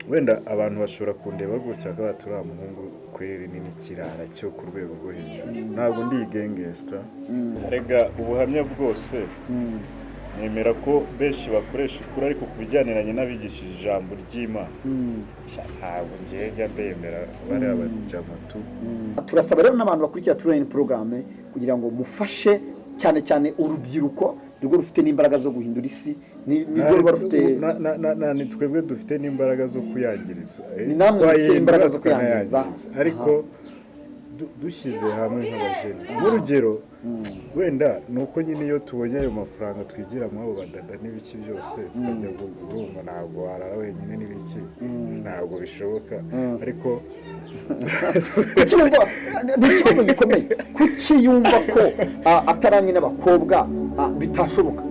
wenda abantu bashobora kundeba gutya ko turiya muhungu kweri ni n'ikirara cyo ku rwego rwo hejuru ntabwo ndi gangster rega ubuhamya bwose nemera ko benshi bakoresha ukuri ariko ku bijyaniranye n'abigishije ijambo ry'Imana ntabwo njye mbemera bari abajamatu. Turasaba rero n'abantu bakurikira training program kugira ngo mufashe cyane cyane urubyiruko rwo rufite n'imbaraga zo guhindura isi nirwo ruba rufite ni twebwe dufite n'imbaraga zo kuyangiriza ni namwe mufite imbaraga zo kuyangiriza ariko dushyize hamwe nk'abajene n'urugero wenda nuko nyine iyo tubonye ayo mafaranga twigira mu abo badada n'ibiki byose tukajya gurumva ntabwo warara wenyine n'ibiki ntabwo bishoboka ariko ni ikibazo gikomeye kuki yumva ko ataranye n'abakobwa bitashoboka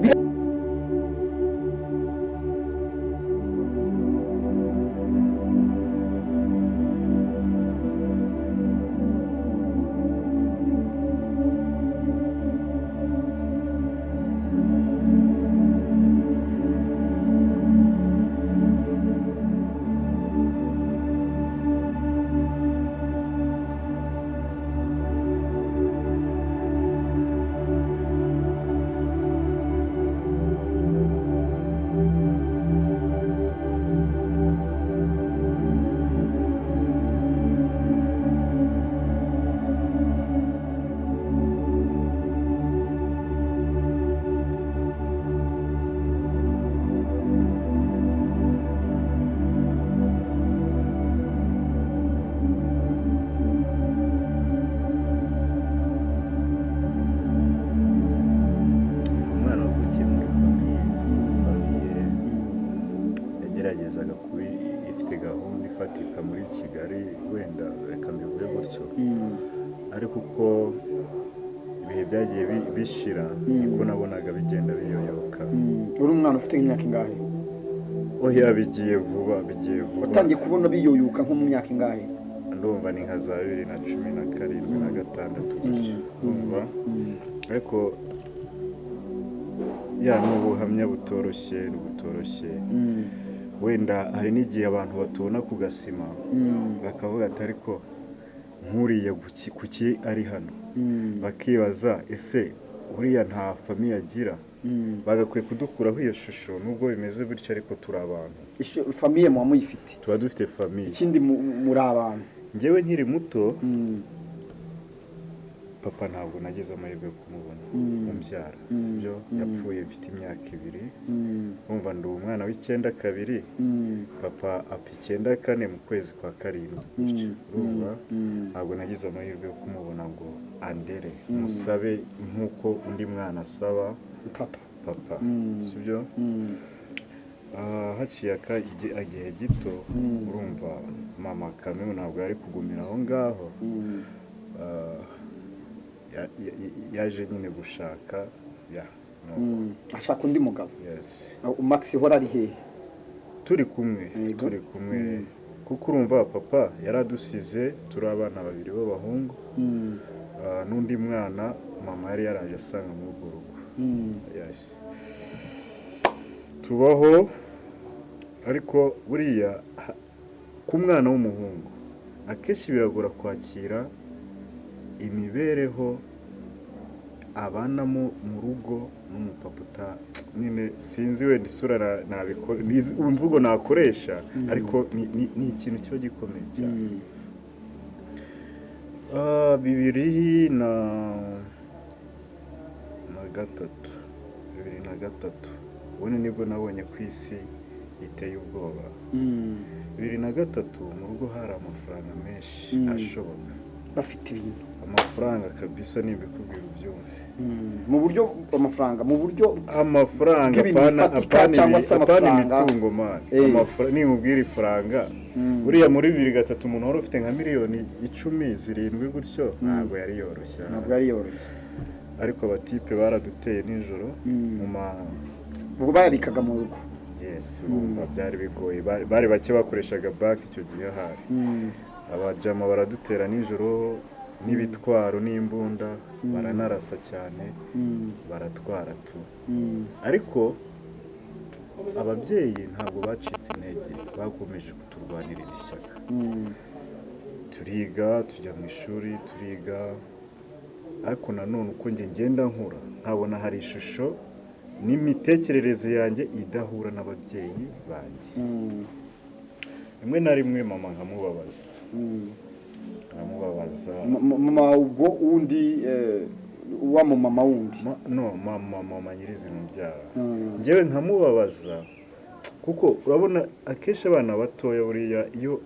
ariko uko ibihe byagiye bishira niko nabonaga bigenda biyoyoka. Uri umwana ufite imyaka ingahe? Oya bigiye vuba utangiye kubona biyoyoka nko mu myaka ingahe? Ndumva ni nka za 2017 na 2016 ndumva ariko ya n'ubuhamya butoroshye wenda hari n'igihe abantu batubona ku gasima bakavuga ati ariko nkuriye kuki ari hano bakibaza ese uriya nta famiye agira bagakwiye kudukuraho iyo shusho nubwo bimeze bityo ariko turi abantu famiye mu muyifite tuba dufite famiye ikindi muri abantu njyewe nkiri muto papa ntabwo nageze amahirwe yo kumubona umbyara sibyo yapfuye mfite imyaka 2 umva ndi umwana w'icyenda kabiri papa apfa 94 mu kwezi kwa 7 urumva ntabwo nagize amahirwe yo kumubona ngo andere musabe nkuko undi mwana asaba papa sibyo haciye igihe gito urumva mama Kamemu ntabwo yari kugumira aho ngaho yaje nyine gushaka ashaka undi mugabo. Yes. Max hora ari hehe? Turi kumwe kuko urumva papa yaradusize turi abana babiri b'abahungu n'undi mwana mama yari yaraje asanga mu rugo. Yes. Tubaho ariko buriya ku mwana w'umuhungu akenshi biragora kwakira imibereho abanamo mu rugo n'umupapa nyine sinzi wenda isura nabikora imvugo nakoresha ariko ni ikintu cyo gikomeye cyane. 2003 ubone nibwo nabonye ku isi iteye ubwoba. 2003 mu rugo hari amafaranga menshi ashoboka bafite ibintu amafaranga kabisa nibikubwira ubyumve mu buryo amafaranga apana imitungo man amafaranga nimubwira ifaranga uriya muri 2003 umuntu wari ufite nka miliyoni 10 gutyo ntabwo yari yoroshye ariko abatipe baraduteye nijoro ubwo bayabikaga mu rugo. Yes byari bigoye bari bake bakoreshaga bank icyo gihe hari abajama baradutera nijoro n'ibitwaro n'imbunda baranarasa cyane baratwara tu ariko ababyeyi ntabwo bacitse intege bakomeje kuturwanirira ishyaka turiga tujya mu ishuri turiga ariko nanone uko ngenda nkura nkabona hari ishusho n'imitekerereze yanjye idahura n'ababyeyi banjye rimwe na rimwe mama nkamubabaza mama ubwo undi wa mama wundi mama nyirizina umbyara njyewe nkamubabaza kuko urabona akenshi abana batoya buriya iyo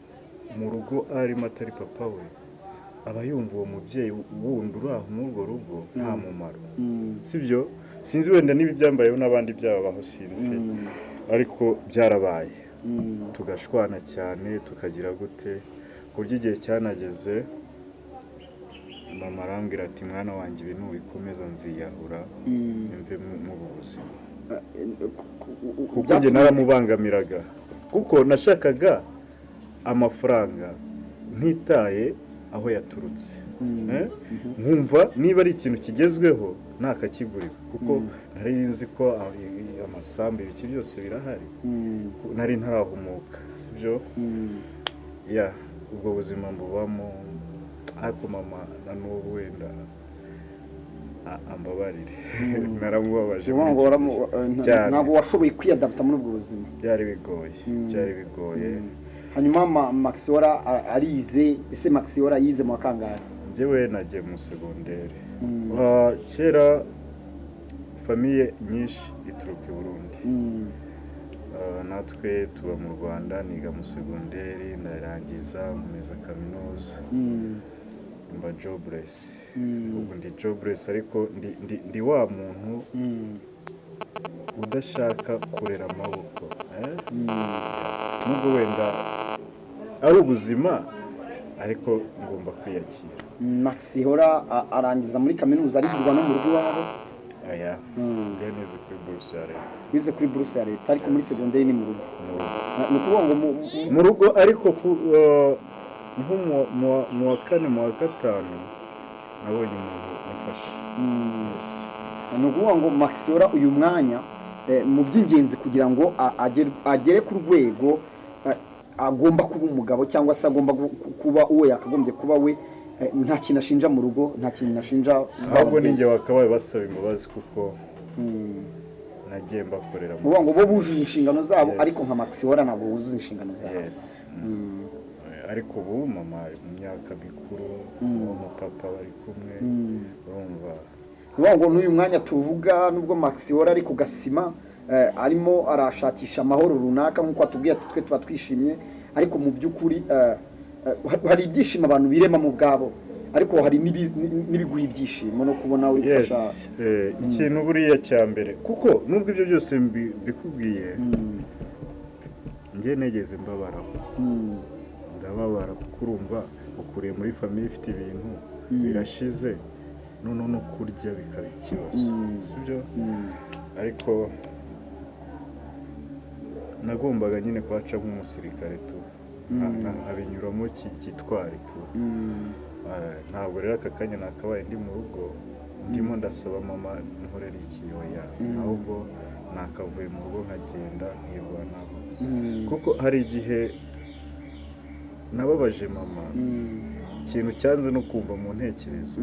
mu rugo arimo atari papa we aba yumva uwo mubyeyi wundi uri aho muri urwo rugo nta mumaro sibyo sinzi wenda niba ibyambayeho n'abandi byababaho sinzi ariko byarabaye tugashwana cyane tukagira gute ku buryo igihe cyanageze mama arambwira ati mwana wanjye ibintu bikomeza nziyahura mve mu buzima kuko njye naramubangamiraga kuko nashakaga amafaranga ntitaye aho yaturutse nkumva niba ari ikintu kigezweho ntakakigurira kuko nari nzi ko amasambu ibiki byose birahari nari ntarahumuka sibyo ubwo buzima mbubamo ariko mama na n'ubu wenda ambabarire naramubabaje ntabwo washoboye kwiyadapta muri ubwo buzima byari bigoye hanyuma Maxiora arize ese Maxiora yize mu kangahe njyewe nagiye mu segonderi kera famiye nyinshi ituruka i Burundi natwe tuba mu Rwanda niga mu segonderi ndarangiza nkomeza kaminuza mba jobless ubu ndi jobless ariko ndi wa muntu udashaka kurera amaboko nubwo wenda ari ubuzima ariko ngomba kwiyakira Maxiora arangiza muri kaminuza arigurwa no mu rugo iwabo nize kuri buruse ya leta wize kuri buruse ya leta ariko muri segonderi ni mu rugo ni ukuvuga ngo mu rugo ariko nko mu wa kane mu wa gatanu nabonye umuntu umfasha ni ukuvuga ngo Maxiora uyu mwanya mu by'ingenzi kugira ngo agere ku rwego agomba kuba umugabo cyangwa se agomba kuba uwo yakagombye kuba we nta kintu ashinja mu rugo nta kintu ashinja ahubwo ninjye wakabaye basaba imbabazi kuko nagiye mbakorera ngo bo bujuje inshingano zabo ariko nka Maxiora ntabwo wuzuza inshingano zabo ariko ubu mama mu myaka mikuru papa bari kumwe urumva kuvuga ngo n'uyu mwanya tuvuga nubwo Maxiora ari ku gasima arimo arashakisha amahoro runaka nk'uko atubwiye twe tuba twishimye ariko mu by'ukuri hari ibyishimo abantu birema mu bwabo ariko hari n'ibiguha ibyishimo no kubona uri gufasha ikintu buriya cya mbere kuko nubwo ibyo byose mbikubwiye njye negeze mbabaraho ndababara kuko urumva ukuriye muri famiye ifite ibintu birashize none no kurya bikaba ikibazo sibyo ariko nagombaga nyine kuhaca nk'umusirikare tu abinyuramo kitwari tu ntabwo rero aka kanya nakabaye ndi mu rugo ndimo ndasaba mama nkorera ikiyoya ahubwo nakavuye mu rugo nkagenda nkirwanaho kuko hari igihe nababaje mama ikintu cyanze no kumva mu ntekerezo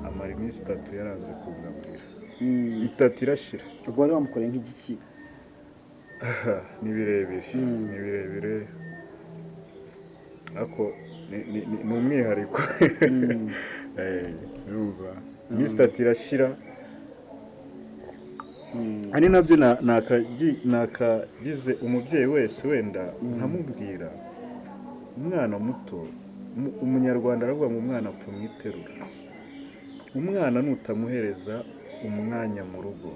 amara iminsi 3 yaranze kugaburira 3 irashira ubwo wari wamukoreye nk'igiki ni birebire ako ni umwihariko urumva iminsi 3 irashira ari nabyo nakagize umubyeyi wese wenda nkamubwira umwana muto umunyarwanda aravuga ngo umwana apfa mwiterura umwana nutamuhereza umwanya mu rugo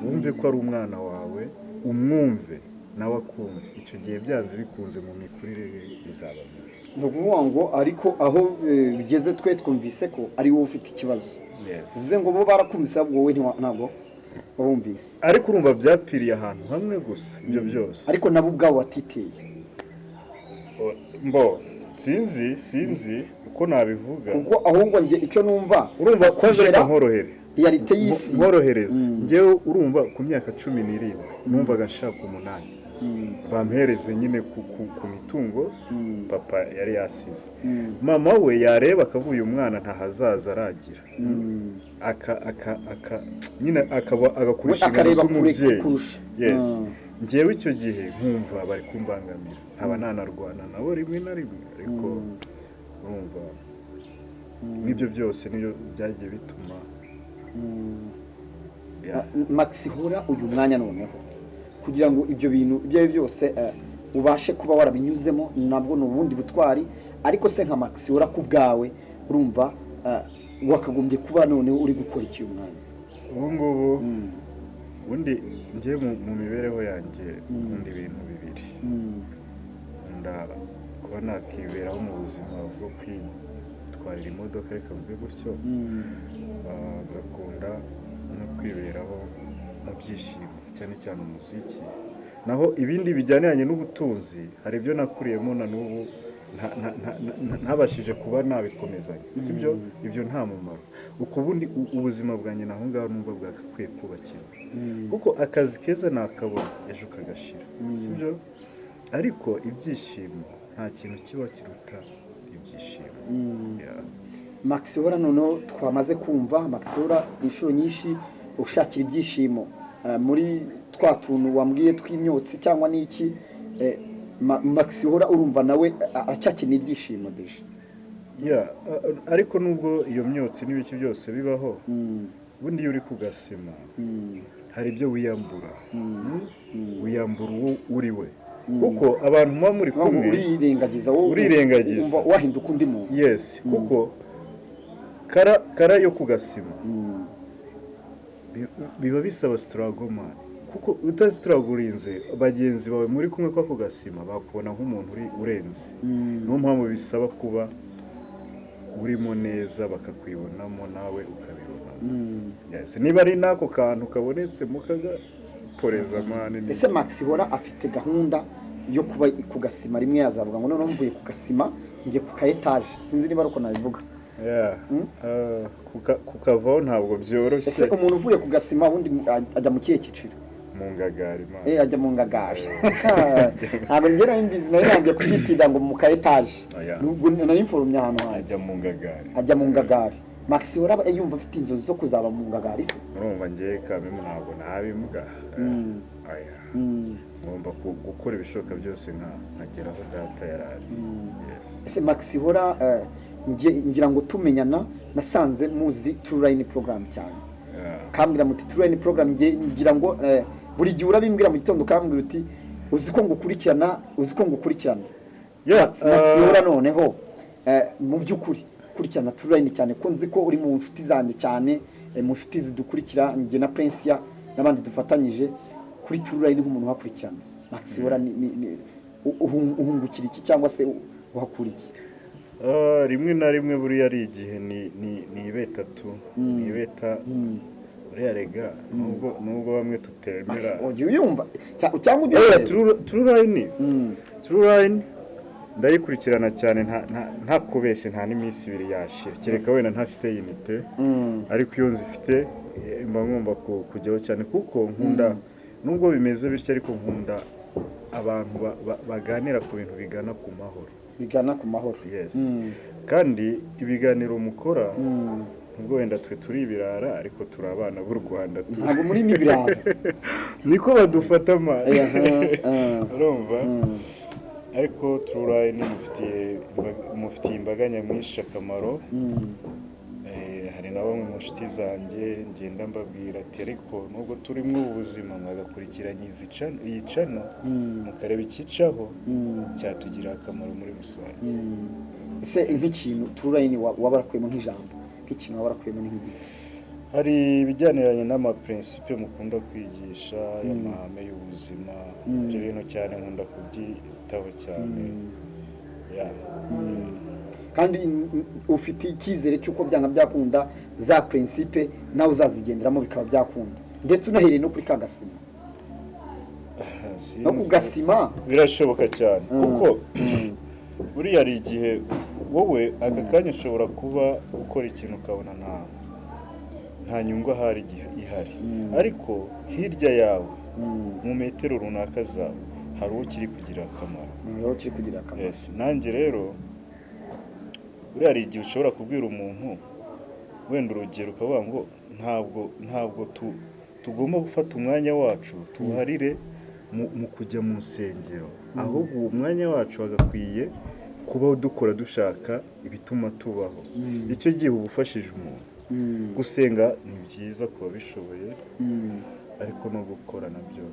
wumve ko ari umwana wawe umwumve nawe akumve icyo gihe byanze bikunze mu mikurire bizaba mibi ni ukuvuga ngo ariko aho bigeze twe twumvise ko ari wowe ufite ikibazo bivuze ngo bo barakumvise ahubwo wowe ntabwo wabumvise ariko urumva byapfiriye ahantu hamwe gusa ibyo byose ariko nabo ubwabo watiteye sinzi uko nabivuga kuko ahubwo njye icyo numva urumva ko reka nkorohere realite y'isi nkorohereza njyewe urumva ku myaka 17 numvaga nshaka 8 bampereze nyine ku mitungo papa yari yasize mama we yareba akavuye uyu mwana ntahazaza aragira nyine agakurisha umubyeyi yes njyewe icyo gihe nkumva bari kumbangamira nkaba nanarwana nabo rimwe na rimwe ariko urumva n'ibyo byose niyo byagiye bituma Maxi Hora uyu mwanya noneho kugira ngo ibyo bintu ibyo byose ubashe kuba warabinyuzemo nabwo n'ubundi butwari ariko se nka Maxi Hora ku bwawe urumva wakagombye kuba noneho uri gukora iki uyu mwanya ubu ngubu ubundi njye mu mibereho yanjye nkunda ibintu bibiri nkunda kuba nakiberaho mu buzima bwo kwitwarira imodoka reka mvuge gutyo ngakunda no kwiberaho mu byishimo cyane cyane umuziki naho ibindi bijyaniranye n'ubutunzi hari ibyo nakuriyemo na n'ubu ntabashije kuba nabikomezanya sibyo ibyo nta mumaro uko ubundi ubuzima bwanjye naho ngaho numva bwakakwiye kubakira kuko akazi keza nakabona ejo kagashira sibyo ariko ibyishimo nta kintu kiba kiruta ibyishimo Maxi Hora noneho twamaze kumva Maxi Hora inshuro nyinshi ushakira ibyishimo muri twa tuntu wambwiye tw'imyotsi cyangwa n'iki Maxi Hora urumva nawe acyakeneye ibyishimo deje ariko nubwo iyo myotsi n'ibiki byose bibaho ubundi iyo uri kugasima hari ibyo wiyambura uwo uri we kuko abantu muba muri kumwe urirengagiza wahinduka undi muntu yes kuko kara yo kugasima biba bisaba struggle man kuko utastruggurinze bagenzi bawe muri kumwe kwa kugasima bakubona nk'umuntu uri urenze no mpamvu bisaba kuba urimo neza bakakwibonamo nawe ukabibona yes niba ari nako kantu kabonetse mukaga poreza mane ese Maxi Hora afite gahunda yo kuba kugasima rimwe yazavuga ngo none mvuye kugasima ngiye ku etage sinzi niba uko nabivuga kukavaho ntabwo byoroshye ese umuntu uvuye kugasima ubundi ajya mu kihe kiciro mu ngagari ajya mu ngagari ntabwo ngera imbizi nayo ngiye kubyitira ngo mu etage nubwo nari inforumye ahantu ajya mu ngagari Maxi Hora yumva afite inzozi zo kuzaba mu ngagari se urumva ngiye kamwe ntabwo nabimuga ngomba gukora ibishoboka byose nkageraho data yarari ese Maxi Hora ngira ngo tumenyana nasanze muzi True Line program cyane kambwira muti True Line program ngira ngo buri gihe urabimbwira mu gitondo kambwira uti uzi ko ngukurikirana Maxi Hora noneho mu by'ukuri kurikirana True Line cyane ko nzi ko uri mu nshuti zanjye cyane mu nshuti zidukurikira njye na Prince n'abandi dufatanyije kuri True Line nk'umuntu wakurikirana Maxi Hora uhungukira iki cyangwa se uhakura iki rimwe na rimwe buriya ari igihe ni ibeta buriya rega nubwo bamwe tutemera uyumva cyangwa ujya True Line ndayikurikirana cyane nta kubeshya nta n'iminsi ibiri yashira kereka wenda ntafite unite ariko iyo nzifite mba ngomba kujyaho cyane kuko nkunda nubwo bimeze bityo ariko nkunda abantu baganira ku bintu bigana ku mahoro yes kandi ibiganiro mukora ubwo wenda twe turi ibirara ariko turi abana b'u Rwanda ntabwo muri n'ibirara niko badufata amazi urumva ariko True Line mufitiye imbaga nyamwinshi akamaro hari na bamwe mu nshuti zanjye ngenda mbabwira ati ariko nubwo turi mu buzima mwagakurikiranye iyi cano mukareba ikicaho cyatugira akamaro muri rusange ese nk'ikintu True Line wabarakuyemo nk'ijambo nk'ikintu wabarakuyemo nk'igiti hari ibijyaniranye n'amaprincipe mukunda kwigisha y'amahame y'ubuzima ibyo bintu cyane nkunda kubyitaho cyane kandi ufite icyizere cy'uko byanga byakunda za principe nawe uzazigenderamo bikaba byakunda ndetse unahereye no kuri kagasima no kugasima birashoboka cyane kuko buriya ari igihe wowe aka kanya ushobora kuba ukora ikintu ukabona nta nyungu ahari ihari, ariko hirya yawe mu metero runaka zawe hari uwo kiri kugira akamaro. Yes, nanjye rero buriya hari igihe ushobora kubwira umuntu wenda urugero ukavuga ngo ntabwo tugomba gufata umwanya wacu tuwuharire mu kujya mu nsengero, ahubwo uwo mwanya wacu wagakwiye kubaho dukora dushaka ibituma tubaho. Icyo gihe uba ufashije umuntu. Gusenga ni byiza ku babishoboye, ariko no gukora nabyo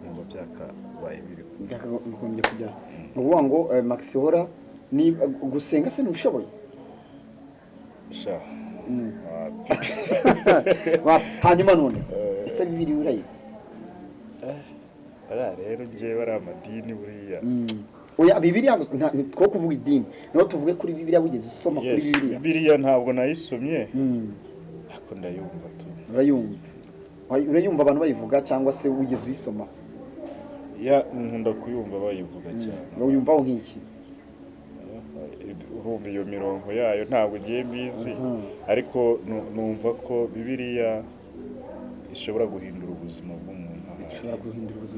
numva byakabaye biri byakagombye kujya. Ni ukuvuga ngo Maxihora ni gusenga se ntibishoboye? Hanyuma none ese Bibiliya urayizi? Rero njyewe ari amadini buriya. Oya, Bibiliya two kuvuga idini, niho tuvuge kuri Bibiliya. Wigeze usoma kuri Bibiliya? Bibiliya ntabwo nayisomye, ariko ndayumva tu. Urayumva abantu bayivuga cyangwa se wigeze uyisoma? Nkunda kuyumva bayivuga cyane. Uyumvaho nk'iki? Urumva iyo mirongo yayo ntabwo ngiye mbizi, ariko numva ko Bibiliya ishobora guhindura ubuzima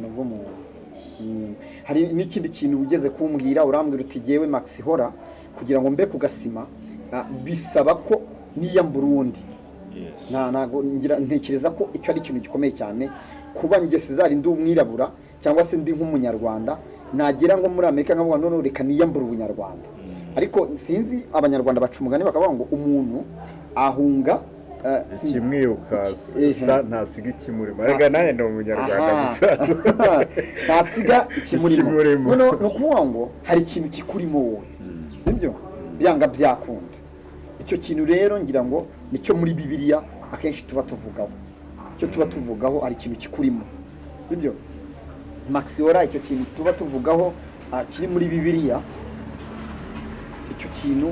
bw'umuntu. Hari n'ikindi kintu ugeze kumbwira, urambwira uti jyewe Maxihora kugira ngo mbe ku gasima bisaba ko niyambura undi. Ntago ntekereza ko icyo ari ikintu gikomeye cyane, kuba njye César ndi umwirabura cyangwa se ndi nk'umunyarwanda, nagera ngo muri Amerika nkavuga none reka niyambura ubunyarwanda. Ariko sinzi abanyarwanda baca umugani bakavuga ngo umuntu ahunga ikimwirukansa ntasiga ikimurimo. Rega nawe ni umunyarwanda gusa ntasiga ikimurimo. Ni ukuvuga ngo hari ikintu kikurimo wowe, nibyo byanga byakunda. Icyo kintu rero ngira ngo nicyo muri Bibiliya akenshi tuba tuvugaho. Icyo tuba tuvugaho hari ikintu kikurimo, sibyo Maxihora? Icyo kintu tuba tuvugaho kiri muri Bibiliya, icyo kintu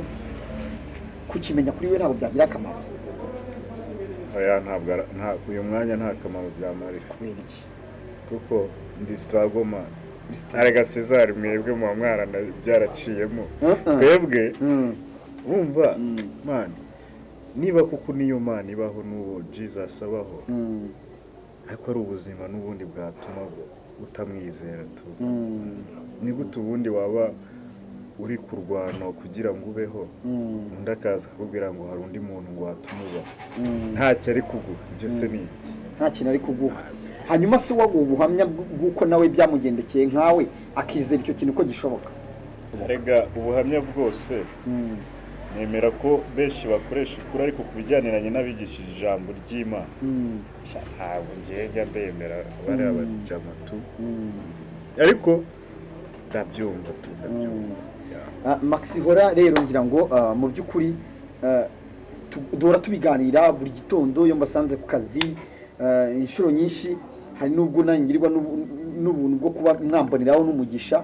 kukimenya kuri we ntabwo byagira akamaro. Uyu mwanya nta kamaro byamarira. Kubera iki? Kuko ndi struggle man. Arega César, mwebwe mu mwana byaraciyemo. Twebwe wumva man, niba kuko niyo man ibaho n'uwo Jesus abaho, ariko ari ubuzima n'ubundi bwatuma utamwizera tu. Ni gute ubundi waba uri kurwana kugira ngo ubeho, undi akaza akubwira ngo hari undi muntu ngo watuma ubaho? Ntacyo ari kuguha. Ibyo se ni iki? Nta kintu ari kuguha. Hanyuma se waguha ubuhamya bw'uko nawe byamugendekeye nkawe akizera icyo kintu ko gishoboka? Rega ubuhamya bwose nemera ko benshi bakoresha ukuri, ariko ku bijyaniranye n'abigishije ijambo ry'Imana ntabwo njya mbemera bari abajamatu, ariko ndabyumva tu. Maxihora rero ngira ngo mu by'ukuri duhora tubiganira buri gitondo iyo mbasanze ku kazi inshuro nyinshi. Hari n'ubwo nangirwa n'ubuntu bwo kuba mwamboneraho n'umugisha,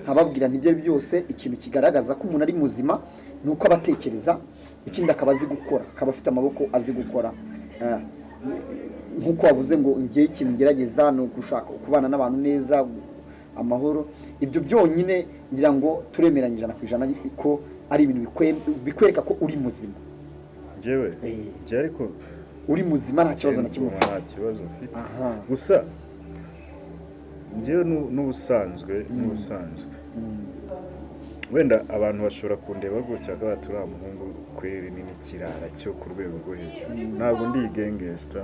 nkababwira ntibyo byose ikintu kigaragaza ko umuntu ari muzima ni uko abatekereza, ikindi akaba azi gukora, akaba afite amaboko azi gukora. Nk'uko wavuze ngo ngiye ikintu ngerageza ni ugushaka kubana n'abantu neza, amahoro. Ibyo byonyine ngira ngo turemeranye 100% ko ari ibintu bikwereka ko uri muzima. Njyewe ariko uri muzima, nta kibazo na kimwe ufite. Nta kibazo mfite. Gusa njyewe n'ubusanzwe wenda abantu bashobora kundeba gutya ko turiya muhungu kweri ni n'ikirara cyo ku rwego rwo hejuru. Ntabwo ndi igengesta,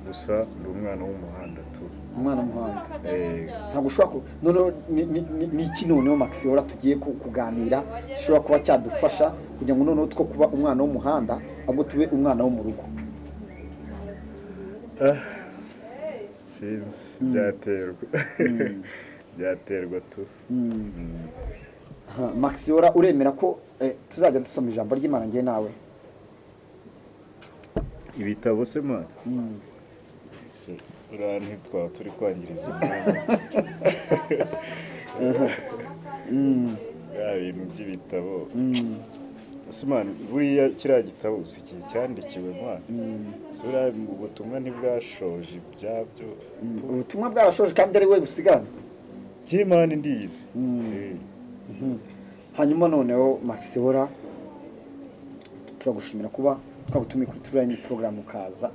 gusa ndi umwana w'umuhanda tu. Umwana w'umuhanda. Ntabwo ushobora none ni iki noneho Maxihora tugiye kuganira gishobora kuba cyadufasha kugira ngo noneho two kuba umwana w'umuhanda ahubwo tube umwana wo mu rugo? Sinzi, byaterwa tu. Maxihora, uremera ko tuzajya dusoma ijambo ry'Imana ngiye nawe? Ibitabo se man? Ntitwaba turi kwangiriza ibintu by'ibitabo. Man, buriya kiriya gitabo si cyandikiwe man. Buriya ubutumwa ntibwashoje ibyabyo. Ubutumwa bwarashoje kandi ari we busigana? Kimana ndizi. Hanyuma noneho Maxihora, turagushimira kuba twabutumiye kuri turayini porogaramu ukaza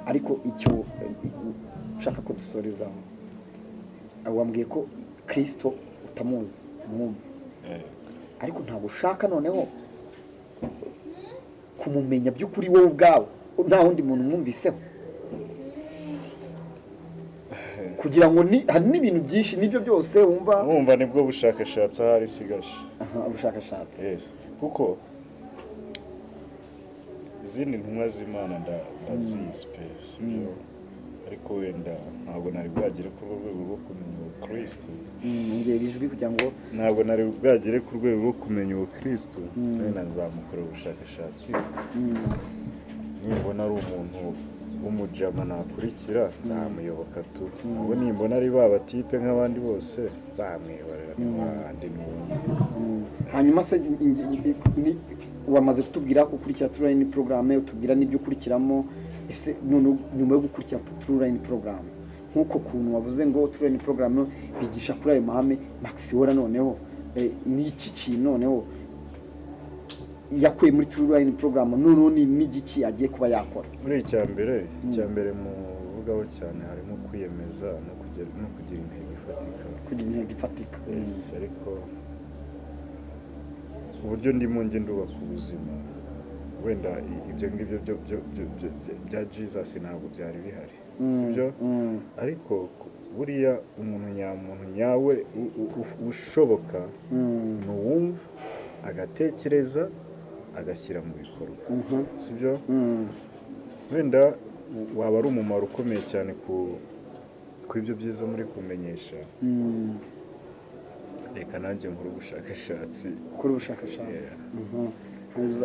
ariko icyo ushaka ko dusorezaho wambwiye ko Kristo utamuzi mwumva ariko ntabwo ushaka noneho kumumenya by'ukuri wowe ubwawe nta wundi muntu mwumviseho kugira ngo hari n'ibintu byinshi nibyo byose wumva nibwo bushakashatsi ahari sigaje ubushakashatsi kuko izindi ntumwa z'Imana ndazizi pe ariko wenda ntabwo nari bwagere ku rwego rwo kumenya Kristo ngera ijwi kugira ngo ntabwo nari bwagere ku rwego rwo kumenya Kristo wenda nzamukora ubushakashatsi nimbona ari umuntu w'umujama nakurikira nzamuyoboka tu ubwo nimbona ari batipe nk'abandi bose nzamwihorera n'abandi hanyuma se wamaze kutubwira ko ukurikira turayini porogaramu utubwira n'ibyo ukurikiramo ese nyuma yo gukurikira turayini porogaramu nk'uko kuntu wavuze ngo turayini porogaramu bigisha kuri ayo mahame Maxiora noneho ni iki kintu noneho yakuye muri turayini porogaramu noneho ni n'igiki agiye kuba yakora muri icya mbere mu vugaho cyane harimo kwiyemeza no kugira intego ifatika ariko uburyo ndimo ndubaka ubuzima wenda ibyo ngibyo bya Jesus ntabwo byari bihari sibyo ariko buriya umuntu nyawe ushoboka n'uwumva agatekereza agashyira mu bikorwa sibyo wenda waba ari umumaro ukomeye cyane ku ibyo byiza muri kumenyesha reka nanjye nkora ubushakashatsi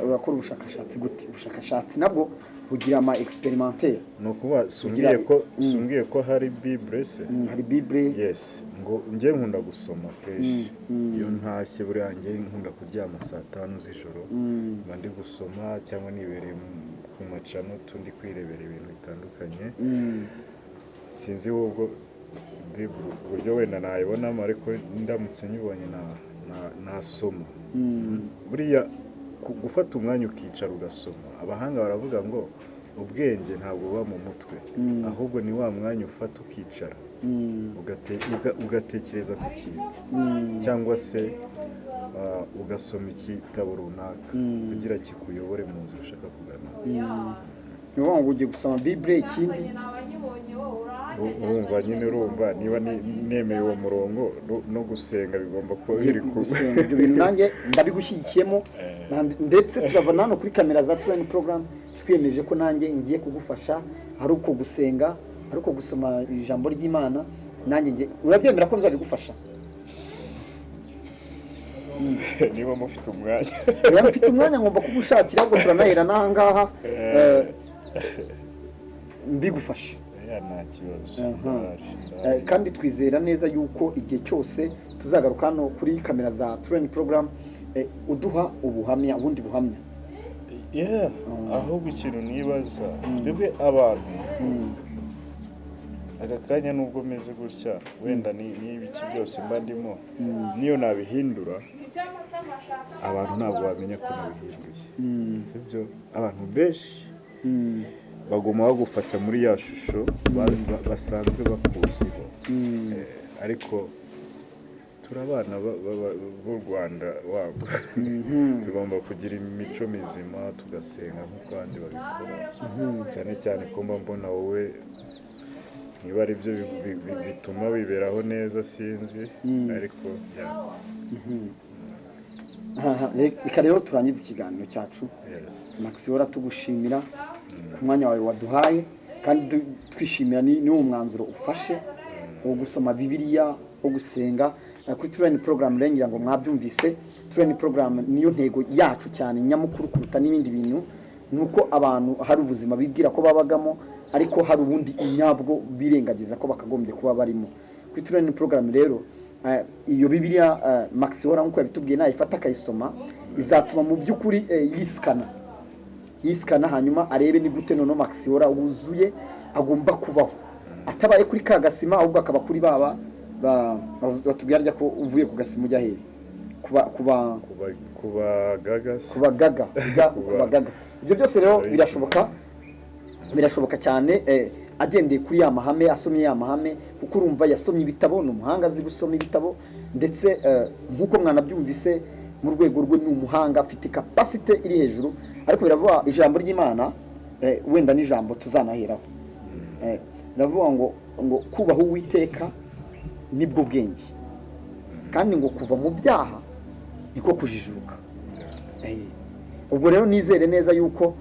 urakora ubushakashatsi gute ubushakashatsi nabwo bugira ama experimenté no kuba sumbwiye ko hari Bible se hari Bible yes ngo ngiye nkunda gusoma kenshi iyo ntashye buri yanjye nkunda kuryama saa 5 z'ijoro mba ndi gusoma cyangwa nibereye ku macano tundi kwirebera ibintu bitandukanye sinzi ubwo Bible uburyo wenda nayibonamo ariko ndamutse nyibonye nasoma buriya gufata umwanya ukicara ugasoma abahanga baravuga ngo ubwenge ntabwo buba mu mutwe ahubwo ni wa mwanya ufata ukicara ugatekereza ku kintu cyangwa se ugasoma igitabo runaka kugira kikuyobore mu nzira ushaka kugana ni wowe ngo ugiye gusoma Bible ikindi urumva nyine niba nemeye uwo murongo no gusenga bigomba kuba biri gusenga ibyo bintu nanjye ndabigushyigikiyemo ndetse turava hano kuri kamera za turayini porogaramu twiyemeje ko nanjye ngiye kugufasha ari uko gusenga ari uko gusoma ijambo ry'Imana nanjye urabyemera ko nzabigufasha niba mufite umwanya mfite umwanya ngomba kugushakira ngo turanahera n'aha ngaha mbigufasha nta kibazo kandi twizera neza yuko igihe cyose tuzagaruka hano kuri kamera za turayini porogaramu uduha ubundi buhamya ahubwo ikintu nibaza twebwe abantu aka kanya nubwo meze gutya wenda n'ibiki byose mba ndimo niyo nabihindura abantu ntabwo bamenya ko nabihinduye sibyo abantu benshi bagomba bagufata muri ya shusho basanzwe bakuziho ariko turi abana b'u Rwanda wabo tugomba kugira imico mizima tugasenga nk'uko abandi babikora cyane cyane ko mbona wowe niba ari byo bituma wiberaho neza sinzi ariko reka rero turangize ikiganiro cyacu Maxiora tugushimira ku mwanya wawe waduhaye kandi twishimira n'uwo mwanzuro ufashe wo gusoma Bibiliya wo gusenga kuri turayini porogaramu rengera ngo mwabyumvise turayini porogaramu niyo ntego yacu cyane nyamukuru kuruta n'ibindi bintu nuko abantu hari ubuzima bibwira ko babagamo ariko hari ubundi inyabwo birengagiza ko bakagombye kuba barimo kuri turayini porogaramu rero iyo Bibiliya Maxiora nk'uko yabitubwiye nayifata akayisoma izatuma mu by'ukuri yisikana hanyuma arebe ni gute noneho Maxiora wuzuye agomba kubaho atabaye kuri ka gasima ahubwo akaba kuri batubwira ko uvuye ku gasima ujya hehe kubagaga. Ibyo byose rero birashoboka cyane agendeye kuri ya mahame, asomye ya mahame, kuko urumva yasomye ibitabo, ni umuhanga azi gusoma ibitabo, ndetse nk'uko mwanabyumvise mu rwego rwe ni umuhanga, afite capacity iri hejuru. Ariko biravuga ijambo ry'Imana, wenda n'ijambo tuzanaheraho, biravuga ngo kubaha Uwiteka nibwo bwenge, kandi ngo kuva mu byaha niko kujijuka. Ubwo rero nizere neza yuko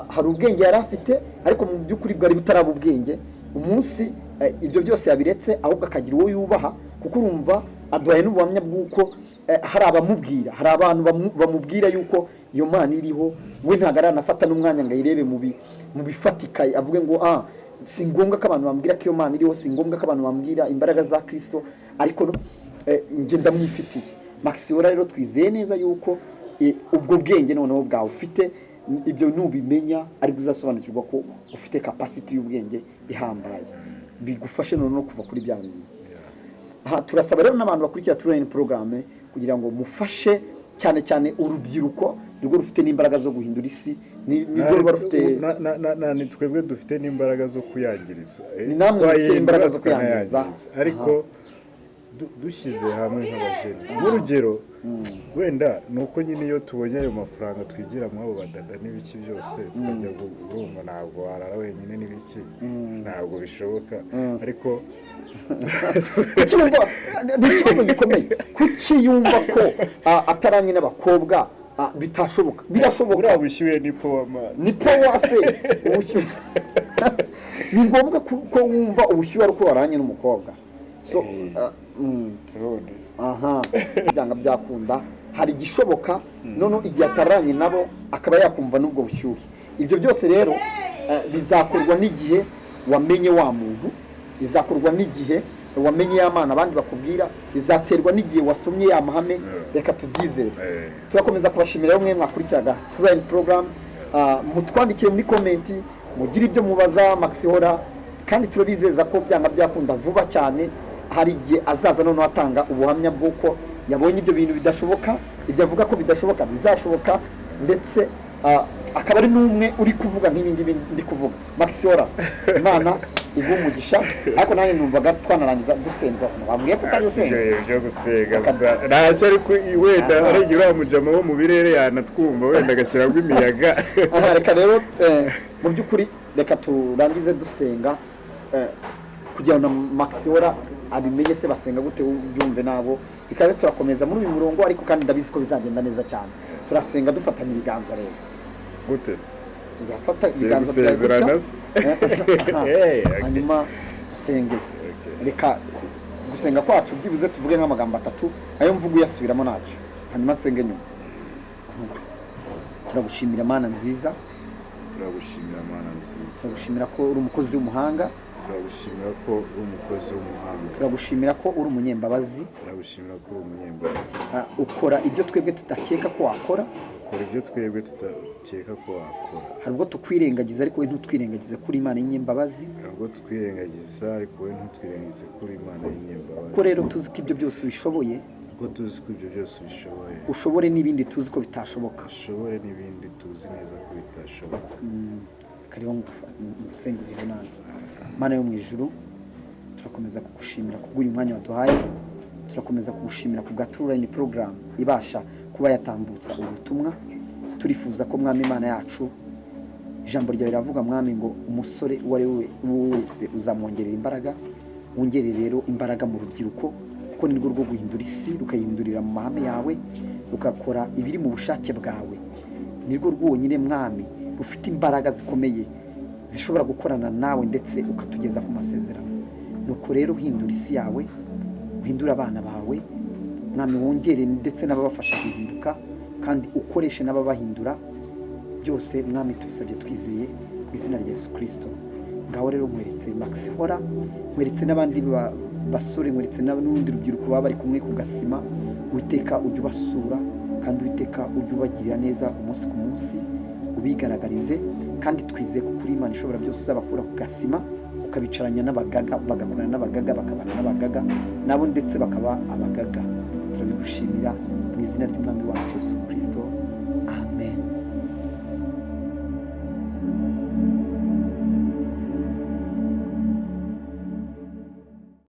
hari ubwenge yari afite, ariko mu by'ukuri bwari butaraba ubwenge. Umunsi ibyo byose yabiretse, ahubwo akagira uwo yubaha, kuko urumva aduhaye n'ubuhamya bw'uko hari abamubwira, hari abantu bamubwira yuko iyo Mana iriho, we ntabwo aranafata n'umwanya ngo ayirebe mu bifatika, avuge ngo si ngombwa ko abantu bambwira ko iyo Mana iriho, si ngombwa ko abantu bambwira imbaraga za Kristo, ariko njye ndamwifitiye. Maxiora rero twizeye neza yuko ubwo bwenge noneho bwawe ufite, ibyo nubimenya ariko uzasobanukirwa ko ufite capacity y'ubwenge ihambaye, bigufashe noneho kuva kuri bya bintu. Turasaba rero n'abantu bakurikira training program kugira ngo mufashe cyane cyane urubyiruko, nirwo rufite n'imbaraga zo guhindura isi, nirwo ruba rufite ni twebwe dufite n'imbaraga zo kuyangiriza, ni namwe mufite imbaraga zo kuyangiriza, ariko dushyize hamwe nk'abajene. Nk'urugero wenda ni uko nyine iyo tubonye ayo mafaranga twigira muri abo badada n'ibiki byose, tukajya urumva ntabwo warara wenyine n'ibiki, ntabwo bishoboka. Ariko ni ikibazo gikomeye, kuki yumva ko ataranye n'abakobwa bitashoboka? Birashoboka. Buriya bushyuhe ni power man, ni power se ubushyuhe. Ni ngombwa ko wumva ubushyuhe ariko waranye n'umukobwa. So byanga byakunda, hari igishoboka none igihe ataranye nabo akaba yakumva n'ubwo bushyuhe. Ibyo byose rero bizakorwa n'igihe wamenye wa muntu, bizakorwa n'igihe wamenye ya Mana abandi bakubwira, bizaterwa n'igihe wasomye ya mahame. Reka tubyizere. Turakomeza kubashimira rero mwe mwakurikiraga training program. Mutwandikire muri comment, mugire ibyo mubaza Maxiora, kandi turabizeza ko byanga byakunda vuba cyane. Hari igihe azaza noneho atanga ubuhamya bw'uko yabonye ibyo bintu bidashoboka, ibyo avuga ko bidashoboka bizashoboka, ndetse akaba ari n'umwe uri kuvuga nk'ibindi ndi kuvuga. Maxiora, Imana igumugisha. Ariko nanjye numvaga twanarangiza dusenza, bambwiye ko utagusenga byo gusenga gusa ntacyo, ariko wenda aragira uramujama wo mu birere yanatwumva, wenda agashyiramo imiyaga. Reka rero mu by'ukuri reka turangize dusenga kugira ngo Maxiora abimenye se basenga gute, ubyumve nabo. Ikaze turakomeza muri uyu murongo, ariko kandi ndabizi ko bizagenda neza cyane. Turasenga dufatanya ibiganza rero. Gute? Ngafata ibiganza byawe. Hanyuma dusenge. Reka gusenga kwacu byibuze tuvuge nk'amagambo 3, ayo mvugo yasubiramo nacyo, hanyuma nsenge nyuma. Turagushimira Mana nziza, turagushimira ko uri umukozi w'umuhanga, turagushimira ko uri umukozi w'umuhanga, turagushimira ko uri umunyembabazi, ukora ibyo twebwe tudakeka ko wakora, hari ubwo tukwirengagiza ariko we ntutwirengagize kuri Imana y'inyembabazi, ko rero tuzi ko ibyo byose ubishoboye, ushobore n'ibindi tuzi ko bitashoboka, kariho ngusengere nanjye. Mana yo mu ijuru, turakomeza kugushimira kubw'uyu mwanya waduhaye, turakomeza kugushimira ku bwa training program ibasha kuba yatambutsa ubutumwa. Turifuza ko Mwami Imana yacu, ijambo ryawe riravuga Mwami ngo umusore uwo ari we wese uzamwongerera imbaraga. Wongere rero imbaraga mu rubyiruko, kuko nirwo rwo guhindura isi, rukayihindurira mu mahame yawe, rukakora ibiri mu bushake bwawe. Nirwo rwonyine Mwami rufite imbaraga zikomeye zishobora gukorana nawe ndetse ukatugeza ku masezerano. Nuko rero uhindura isi yawe, uhindura abana bawe Mwami, wongere ndetse n'ababafasha guhinduka, kandi ukoreshe n'ababahindura byose Mwami, tubisabye twizeye mu izina rya Yesu Kristo. Ngaho rero nkweretse Maxiora, nkweretse n'abandi basore, nkweretse n'urundi rubyiruko baba bari kumwe ku gasima. Uwiteka ujye ubasura, kandi Uwiteka ujye ubagirira neza umunsi ku munsi, ubigaragarize, kandi twizeye ko kuri Imana ishobora byose uzabakura ku gasima, ukabicaranya n'abagaga, bagakorana n'abagaga, bakabana n'abagaga nabo ndetse bakaba abagaga. turabigushimira mu izina ry'umwami wacu Yesu Kristo, amen.